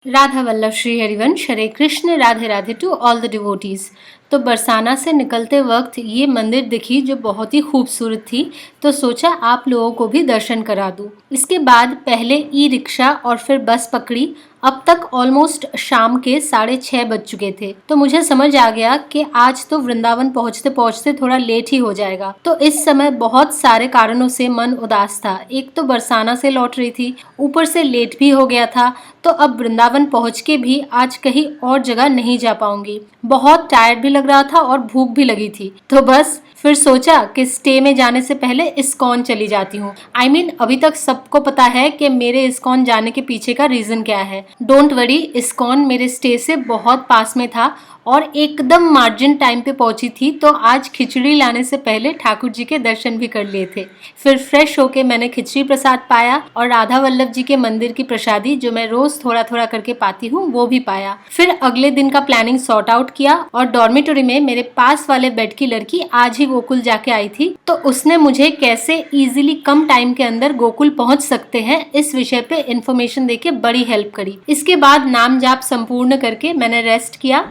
Radha Vallabh Shri Harivansh, Hare Krishna, Radhe Radhe to all the devotees. तो बरसाना से निकलते वक्त ये मंदिर दिखी जो बहुत ही खूबसूरत थी, तो सोचा आप लोगों को भी दर्शन करा दूं। इसके बाद पहले ई रिक्शा और फिर बस पकड़ी। अब तक ऑलमोस्ट शाम के 6:30 बज चुके थे, तो मुझे समझ आ गया कि आज तो वृंदावन पहुंचते पहुंचते थोड़ा लेट ही हो जाएगा। तो इस समय बहुत सारे कारणों से मन उदास था। एक तो बरसाना से लौट रही थी, ऊपर से लेट भी हो गया था, तो अब वृंदावन पहुंच के भी आज कहीं और जगह नहीं जा पाऊंगी। बहुत टायर्ड भी लग रहा था और भूख भी लगी थी, तो बस फिर सोचा कि स्टे में जाने से पहले इस्कॉन चली जाती हूँ। अभी तक सबको पता है कि मेरे इस्कॉन जाने के पीछे का रीजन क्या है। डोंट वरी, इस्कॉन मेरे स्टे से बहुत पास में था और एकदम मार्जिन टाइम पे पहुंची थी, तो आज खिचड़ी लाने से पहले ठाकुर जी के दर्शन भी कर लिए थे। फिर फ्रेश होके मैंने खिचड़ी प्रसाद पाया और राधा वल्लभ जी के मंदिर की प्रसादी, जो मैं रोज थोड़ा थोड़ा करके पाती हूँ, वो भी पाया। फिर अगले दिन का प्लानिंग सॉर्ट आउट किया और डॉर्मेटोरी में मेरे पास वाले बेड की लड़की आज ही गोकुल जाके आई थी, तो उसने मुझे कैसे इजीली कम टाइम के अंदर गोकुल पहुंच सकते हैं इस विषय पे इन्फॉर्मेशन देके बड़ी हेल्प करी। इसके बाद नाम जाप संपूर्ण करके मैंने रेस्ट किया।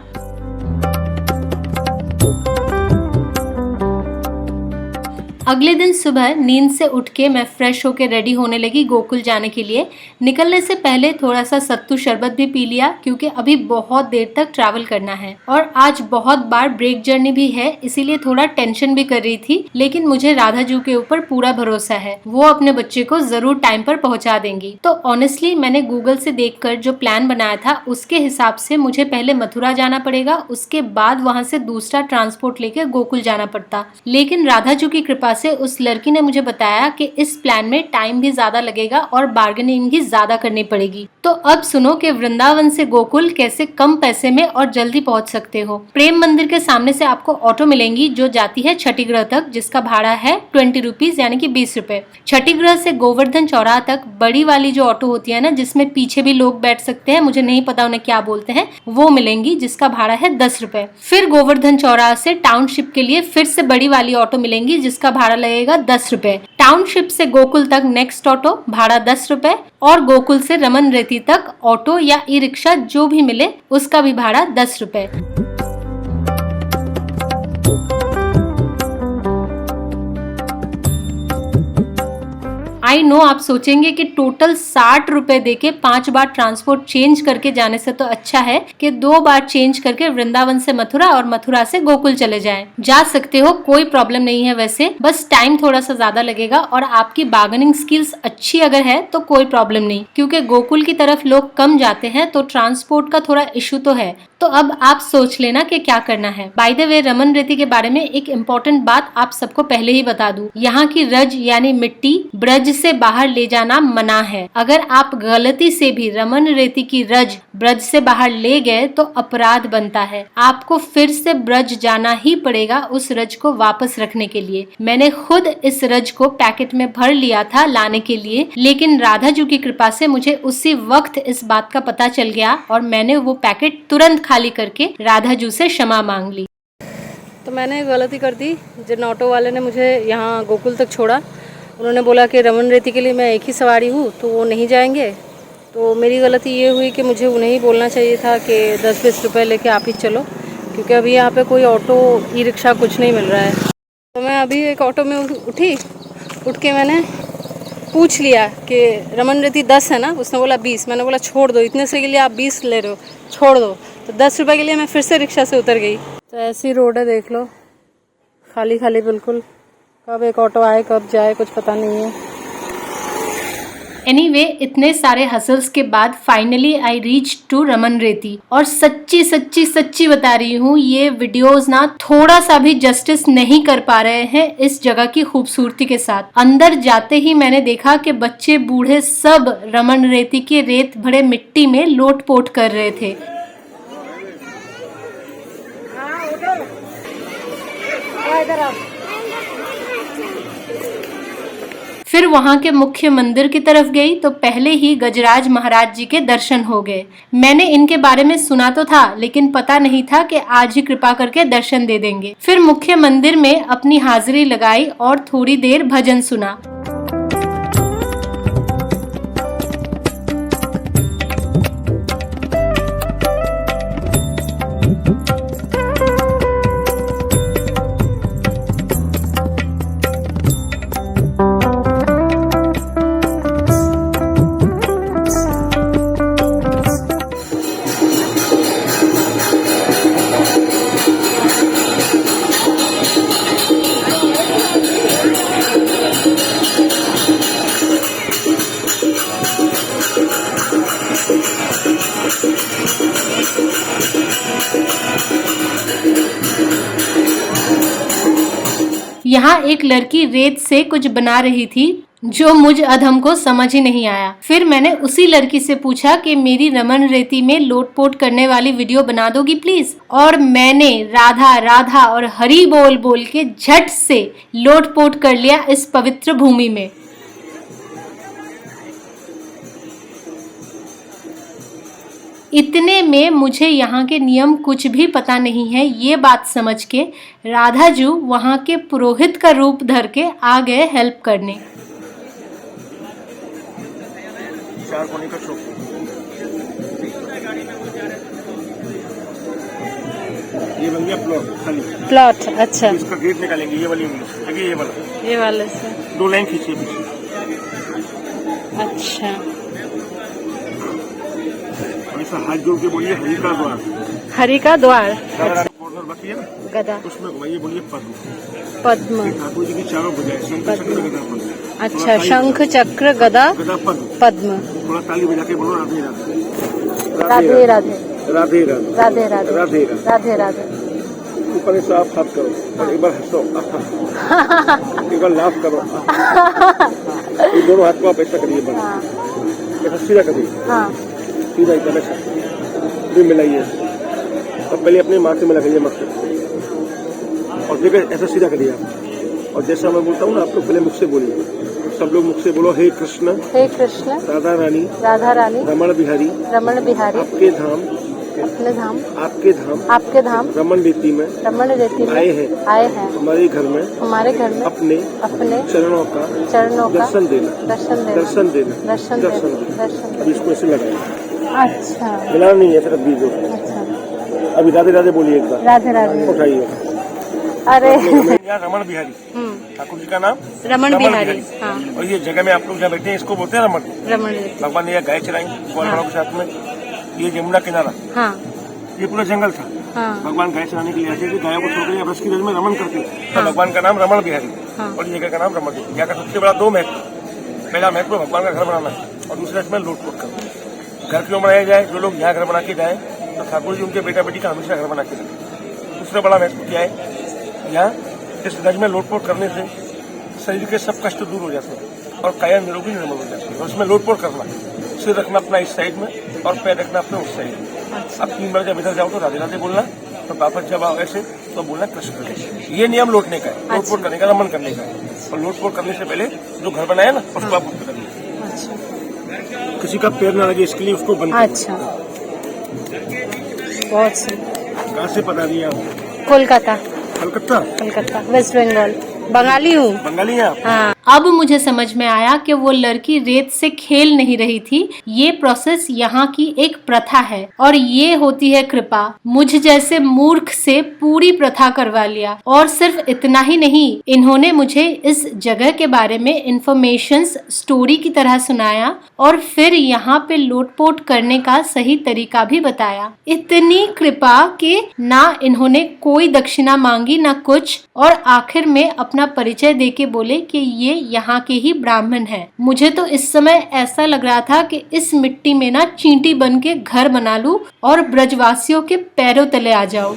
अगले दिन सुबह नींद से उठ के मैं फ्रेश होके रेडी होने लगी गोकुल जाने के लिए। निकलने से पहले थोड़ा सा सत्तू शरबत भी पी लिया, क्योंकि अभी बहुत देर तक ट्रैवल करना है और आज बहुत बार ब्रेक जर्नी भी है, इसीलिए थोड़ा टेंशन भी कर रही थी। लेकिन मुझे राधा जी के ऊपर पूरा भरोसा है, वो अपने बच्चे को जरूर टाइम पर पहुंचा देंगी। तो ऑनेस्टली मैंने गूगल से देखकर जो प्लान बनाया था उसके हिसाब से मुझे पहले मथुरा जाना पड़ेगा, उसके बाद वहां से दूसरा ट्रांसपोर्ट लेके गोकुल जाना पड़ता। लेकिन राधा जी की कृपा से उस लड़की ने मुझे बताया कि इस प्लान में टाइम भी ज्यादा लगेगा और बार्गेनिंग भी ज्यादा करनी पड़ेगी। तो अब सुनो कि वृंदावन से गोकुल कैसे कम पैसे में और जल्दी पहुंच सकते हो। प्रेम मंदिर के सामने से आपको ऑटो मिलेंगी जो जाती है छठी ग्रह तक, जिसका भाड़ा है 20 रुपीज यानी कि 20 रुपए। छठी ग्रह से गोवर्धन चौराहा तक बड़ी वाली जो ऑटो होती है ना, जिसमें पीछे भी लोग बैठ सकते हैं, मुझे नहीं पता उन्हें क्या बोलते हैं, वो मिलेंगी, जिसका भाड़ा है 10 रुपए। फिर गोवर्धन चौराहा से टाउनशिप के लिए फिर से बड़ी वाली ऑटो मिलेंगी, जिसका भाड़ा लगेगा 10 रुपए। टाउनशिप से गोकुल तक नेक्स्ट ऑटो, भाड़ा 10 रुपए, और गोकुल से रमन रेती तक ऑटो या ई रिक्शा जो भी मिले उसका भी भाड़ा 10 रुपए। आई नो आप सोचेंगे कि टोटल 60 रुपए देके 5 बार ट्रांसपोर्ट चेंज करके जाने से तो अच्छा है कि 2 बार चेंज करके वृंदावन से मथुरा और मथुरा से गोकुल चले जाएं। जा सकते हो, कोई प्रॉब्लम नहीं है वैसे, बस टाइम थोड़ा सा ज्यादा लगेगा और आपकी बार्गेनिंग स्किल्स अच्छी अगर है तो कोई प्रॉब्लम नहीं, क्योंकि गोकुल की तरफ लोग कम जाते हैं तो ट्रांसपोर्ट का थोड़ा इशू तो है। तो अब आप सोच लेना कि क्या करना है। बाय द वे, रमन रेती के बारे में एक इम्पोर्टेंट बात आप सबको पहले ही बता दूं, यहाँ की रज यानी मिट्टी ब्रज से बाहर ले जाना मना है। अगर आप गलती से भी रमन रेती की रज ब्रज से बाहर ले गए तो अपराध बनता है, आपको फिर से ब्रज जाना ही पड़ेगा उस रज को वापस रखने के लिए। मैंने खुद इस रज को पैकेट में भर लिया था लाने के लिए, लेकिन राधा जी की कृपा से मुझे उसी वक्त इस बात का पता चल गया और मैंने वो पैकेट तुरंत खाली करके राधा जी से क्षमा मांग ली। तो मैंने गलती कर दी। जिन ऑटो वाले ने मुझे यहाँ गोकुल तक छोड़ा, उन्होंने बोला कि रमन रेती के लिए मैं एक ही सवारी हूँ तो वो नहीं जाएंगे। तो मेरी गलती ये हुई कि मुझे उन्हें ही बोलना चाहिए था कि 10-20 रुपये लेके आप ही चलो, क्योंकि अभी यहाँ पे कोई ऑटो ई रिक्शा कुछ नहीं मिल रहा है। तो मैं अभी एक ऑटो में उठ के मैंने पूछ लिया कि रमन रेती 10 है ना, उसने बोला 20। मैंने बोला छोड़ दो, इतने से के लिए आप 20 ले रहे हो, छोड़ दो। तो 10 रुपये के लिए मैं फिर से रिक्शा से उतर गई। तो ऐसी रोड है, देख लो, खाली खाली बिल्कुल। कब एक ऑटो आए कब जाए कुछ पता नहीं है। एनीवे, इतने सारे हसल्स के बाद finally I reach to Raman Reti, और सच्ची सच्ची सच्ची बता रही हूँ, ये वीडियोस ना थोड़ा सा भी जस्टिस नहीं कर पा रहे हैं इस जगह की खूबसूरती के साथ। अंदर जाते ही मैंने देखा कि बच्चे बूढ़े सब रमन रेती के रेत भरे मिट्टी में लोटपोट कर रहे थे। फिर वहां के मुख्य मंदिर की तरफ गई तो पहले ही गजराज महाराज जी के दर्शन हो गए। मैंने इनके बारे में सुना तो था, लेकिन पता नहीं था कि आज ही कृपा करके दर्शन दे देंगे। फिर मुख्य मंदिर में अपनी हाजिरी लगाई और थोड़ी देर भजन सुना। यहाँ एक लड़की रेत से कुछ बना रही थी जो मुझ अधम को समझ ही नहीं आया। फिर मैंने उसी लड़की से पूछा कि मेरी रमन रेती में लोटपोट करने वाली वीडियो बना दोगी प्लीज। और मैंने राधा राधा और हरि बोल बोल के झट से लोटपोट कर लिया इस पवित्र भूमि में। इतने में मुझे यहाँ के नियम कुछ भी पता नहीं है, ये बात समझ के राधा जी वहाँ के पुरोहित का रूप धर के आ गए हेल्प करने। चार कोने का चौक, ये बन गया प्लॉट खाली। प्लॉट, अच्छा। इसका गेट निकालेंगे, ये वाली उंगली से, ये वाला, ये वाले से 2 लाइन खींचिए पीछे। अच्छा, ऐसा हाथ जोड़ के बोलिए हरि का द्वार। हरि का द्वार। कॉर्नर बाकी है ना, गदा, उसमें घुमाइए, बोलिए पद्म। पद्म। ठाकुर जी की चारों भुजाएं, शंख चक्र गदा पद्म। अच्छा, शंख चक्र गदा गदा पद्म। पद्म। थोड़ा ताली बजा के बोलो राधे राधे राधे राधे राधे राधे राधे राधे राधे राधे राधे। ऊपर से आप हाथ करो और एक बार हंसो, एक बार लाफ करो। ये दोनों हाथ को आप ऐसा करिए, बस ऐसा सीधा करिए, हाँ, सीधा एकदम ऐसा भी मिलाइए। और पहले अपने माथे में लगाइए मस्त, और देखिए ऐसा सीधा करिए आप। और जैसा मैं बोलता हूँ ना, आप लोग पहले मुख से बोलिए, सब लोग मुख से बोलो, हे कृष्ण, हे कृष्ण, राधा रानी, राधा रानी, रमण बिहारी, रमण बिहारी, आपके धाम, अपने धाम, आपके धाम रमन रेती में आए हैं, हमारे घर में अपने चरणों का दर्शन देना। अभी इसको ऐसे लगाइए। अच्छा, मिलाना नहीं है, सिर्फ बीजों। अच्छा, अभी राधे राधे बोलिए एक बार, राधे राधे। उठाइए। अरे यहाँ रमन बिहारी, ठाकुर जी का नाम रमन बिहारी, हाँ। और ये जगह में आप लोग जहाँ बैठे हैं इसको बोलते हैं रमन। रमन भगवान ने यह गाय चलाई ग्वालों के साथ में, ये यमुना किनारा, हाँ, ये पूरा जंगल था। हाँ, भगवान गाय चलाने के लिए आते थे, गायों को छोड़कर रस की रज में रमन करते थे। तो भगवान का नाम रमण बिहारी, और ये जगह का नाम रमन बिहारी। यहाँ का सबसे बड़ा 2 महत्व, पहला महत्व भगवान का घर बनाना और दूसरा इसमें लोटपोट करना। घर क्यों बनाया जाए? जो लोग यहाँ घर बना के जाए तो ठाकुर जी उनके बेटा बेटी का हमेशा घर बना के रखें। दूसरा बड़ा महत्व क्या है? यहाँ इस रज में लोटपोट करने से शरीर के सब कष्ट दूर हो जाते हैं और काया निरोगी निर्मल हो जाती है। और उसमें लोटपोट करना, सिर रखना अपना इस साइड में और पैर रखना अपने उस साइड में। अब 3 बार जब इधर जाओ तो राधे राधे बोलना, तो वापस जब आओ ऐसे तो बोलना कृष्ण कृष्ण। ये नियम लौटने का है, लोटपोट करने का, रमन करने का है। और लोटपोट करने से पहले जो घर बनाया ना उसको आप बंद करिए, किसी का पैर न लगे इसके लिए उसको बंद करिए। अच्छा, बहुत सही। कहाँ से पता दिया आप? कोलकाता, कलकत्ता, वेस्ट बंगाल। बंगाली हूँ। बंगाली हैं आप? हाँ। अब मुझे समझ में आया कि वो लड़की रेत से खेल नहीं रही थी। ये प्रोसेस यहाँ की एक प्रथा है और ये होती है कृपा। मुझ जैसे मूर्ख से पूरी प्रथा करवा लिया। और सिर्फ इतना ही नहीं, इन्होंने मुझे इस जगह के बारे में इंफॉर्मेशन स्टोरी की तरह सुनाया और फिर यहाँ पे लोटपोट करने का सही तरीका भी बताया। इतनी कृपा कि ना इन्होंने कोई दक्षिणा मांगी ना कुछ, और आखिर में अपना परिचय देके बोले कि ये यहाँ के ही ब्राह्मण हैं। मुझे तो इस समय ऐसा लग रहा था कि इस मिट्टी में ना चींटी बन के घर बना लूं और ब्रजवासियों के पैरों तले आ जाऊं।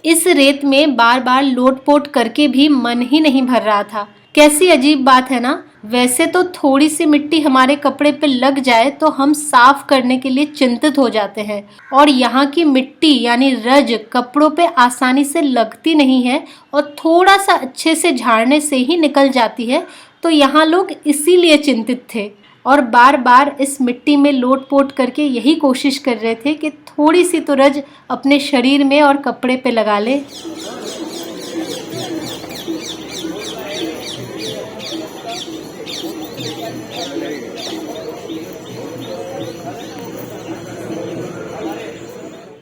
इस रेत में बार बार लोटपोट करके भी मन ही नहीं भर रहा था। कैसी अजीब बात है ना। वैसे तो थोड़ी सी मिट्टी हमारे कपड़े पे लग जाए तो हम साफ करने के लिए चिंतित हो जाते हैं, और यहाँ की मिट्टी यानी रज कपड़ों पे आसानी से लगती नहीं है और थोड़ा सा अच्छे से झाड़ने से ही निकल जाती है। तो यहाँ लोग इसीलिए चिंतित थे और बार बार इस मिट्टी में लोटपोट करके यही कोशिश कर रहे थे कि थोड़ी सी तो रज अपने शरीर में और कपड़े पे लगा ले।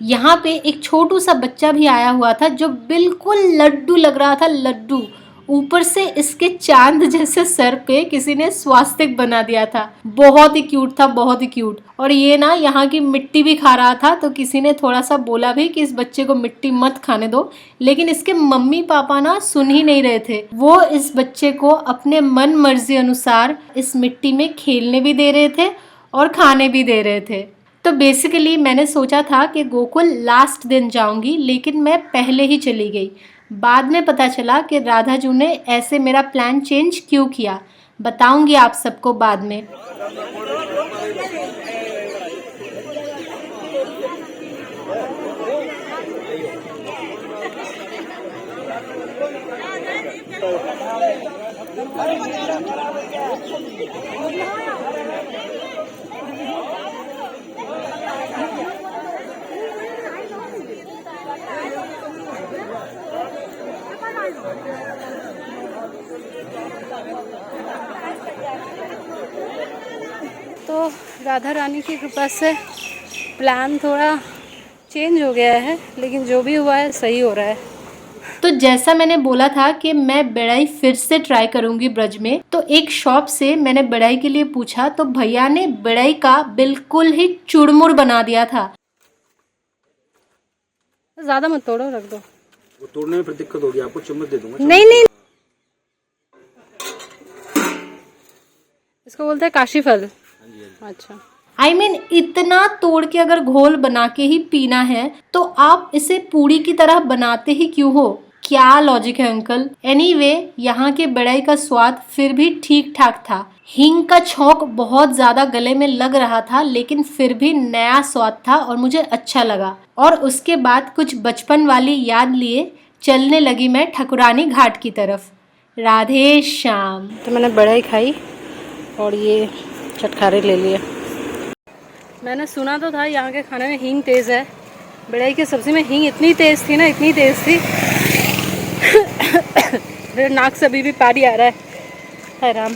यहाँ पे एक छोटू सा बच्चा भी आया हुआ था जो बिल्कुल लड्डू लग रहा था, लड्डू। ऊपर से इसके चांद जैसे सर पे किसी ने स्वास्तिक बना दिया था। बहुत ही क्यूट था, बहुत ही क्यूट। और ये ना यहाँ की मिट्टी भी खा रहा था, तो किसी ने थोड़ा सा बोला भी कि इस बच्चे को मिट्टी मत खाने दो, लेकिन इसके मम्मी पापा ना सुन ही नहीं रहे थे। वो इस बच्चे को अपने मन मर्जी अनुसार इस मिट्टी में खेलने भी दे रहे थे और खाने भी दे रहे थे। तो बेसिकली मैंने सोचा था कि गोकुल लास्ट दिन जाऊंगी, लेकिन मैं पहले ही चली गई। बाद में पता चला कि राधा जू ने ऐसे मेरा प्लान चेंज क्यों किया। बताऊंगी आप सबको बाद में। तो राधा रानी की कृपा से प्लान थोड़ा चेंज हो गया है, लेकिन जो भी हुआ है सही हो रहा है। तो जैसा मैंने बोला था कि मैं बढ़ई फिर से ट्राई करूंगी ब्रज में, तो एक शॉप से मैंने बढ़ई के लिए पूछा तो भैया ने बढ़ई का बिल्कुल ही चुड़मुड़ बना दिया था। ज़्यादा मत तोड़ो, रख दो। वो तोड़ने में फिर दिक्कत होगी, आपको चम्मच दे दूंगा। नहीं नहीं, इसको बोलते हैं काशी फल। अच्छा, I mean, इतना तोड़ के अगर घोल बना के ही पीना है तो आप इसे पूड़ी की तरह बनाते ही क्यों हो? क्या लॉजिक है अंकल? एनीवे, यहाँ के बढ़ई का स्वाद फिर भी ठीक ठाक था। हींग का छौंक बहुत ज्यादा गले में लग रहा था, लेकिन फिर भी नया स्वाद था और मुझे अच्छा लगा। और उसके बाद कुछ बचपन वाली याद लिए चलने लगी मैं ठकुरानी घाट की तरफ। राधे श्याम। तो मैंने बढ़ई खाई और ये चटखारे ले लिए। मैंने सुना तो था यहाँ के खाने में हींग तेज़ है। बढ़ई की सब्ज़ी में हींग इतनी तेज़ थी ना, इतनी तेज़ थी मेरे नाक से अभी भी पानी आ रहा है। हाय राम।